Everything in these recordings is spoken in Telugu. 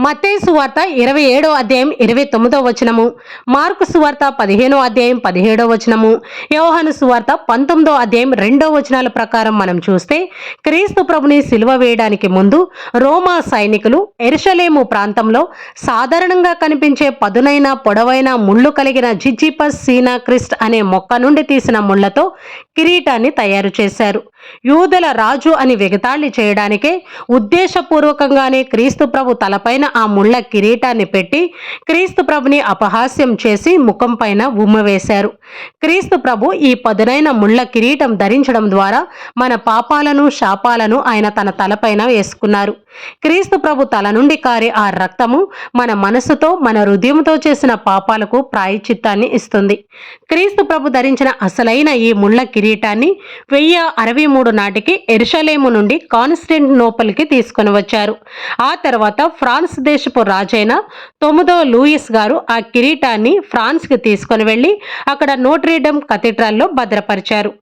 మత్తయి సువార్త 27వ అధ్యాయం 29వ వచనము, మార్కు సువార్త 15వ అధ్యాయం 17వ వచనము, యోహాను సువార్త 19వ అధ్యాయం 2వ వచనాల ప్రకారం మనం చూస్తే, క్రీస్తు ప్రభుని సిలువ వేయడానికి ముందు రోమా సైనికులు యెరూషలేము ప్రాంతంలో సాధారణంగా కనిపించే పదునైన పొడవైన ముళ్ళు కలిగిన జిజిపస్ సీనా క్రిస్ట్ అనే మొక్క నుండి తీసిన ముళ్లతో కిరీటాన్ని తయారు చేశారు. యూదుల రాజు అని వెగతాళి చేయడానికే ఉద్దేశపూర్వకంగానే క్రీస్తు ప్రభు తలపైన ఆ ముళ్ళ కిరీటాన్ని పెట్టి క్రీస్తు ప్రభుని అపహాస్యం చేసి ముఖం పైన ఉమ్మవేశారు. క్రీస్తు ప్రభు ఈ పదునైన ముళ్ళ కిరీటం ధరించడం ద్వారా మన పాపాలను శాపాలను ఆయన తన తలపైన వేసుకున్నారు. క్రీస్తు ప్రభు తల నుండి కారే ఆ రక్తము మన మనసుతో మన హృదయంతో చేసిన పాపాలకు ప్రాయశ్చిత్తాన్ని ఇస్తుంది. క్రీస్తు ప్రభు ధరించిన అసలైన ఈ ముళ్ళ కిరీటాన్ని 1063 నాటికి యెరూషలేము నుండి కాన్స్టాంటినోపుల్కి తీసుకొని వచ్చారు. ఆ తర్వాత ఫ్రాన్స్ దేశపు రాజైన 9వ లూయిస్ గారు ఆ కిరీటాన్ని ఫ్రాన్స్కి తీసుకొని వెళ్ళి అక్కడ నోట్రీడమ్ కథీడ్రల్లో భద్రపరిచారు.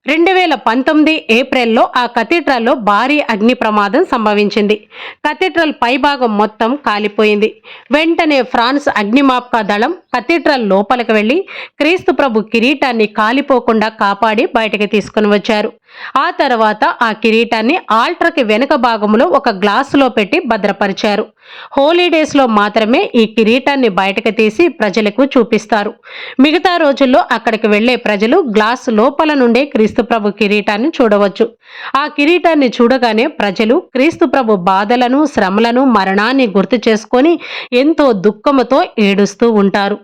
2019 ఏప్రిల్లో ఆ కథీడ్రల్లో భారీ అగ్ని ప్రమాదం సంభవించింది. కథీడ్రల్ పైభాగం మొత్తం కాలిపోయింది. వెంటనే ఫ్రాన్స్ అగ్నిమాపక దళం కథీడ్రల్ లోపలికి వెళ్ళి క్రీస్తు ప్రభు కిరీటాన్ని కాలిపోకుండా కాపాడి బయటకు తీసుకుని వచ్చారు. ఆ తర్వాత ఆ కిరీటాన్ని ఆల్టర్కి వెనుక భాగంలో ఒక గ్లాసులో పెట్టి భద్రపరిచారు. హోలీడేస్లో మాత్రమే ఈ కిరీటాన్ని బయటకు తీసి ప్రజలకు చూపిస్తారు. మిగతా రోజుల్లో అక్కడికి వెళ్లే ప్రజలు గ్లాసు లోపల నుండే క్రీస్తు ప్రభు కిరీటాన్ని చూడవచ్చు. ఆ కిరీటాన్ని చూడగానే ప్రజలు క్రీస్తు ప్రభు బాధలను, శ్రమలను, మరణాన్ని గుర్తు చేసుకొని ఎంతో దుఃఖముతో ఏడుస్తూ ఉంటారు.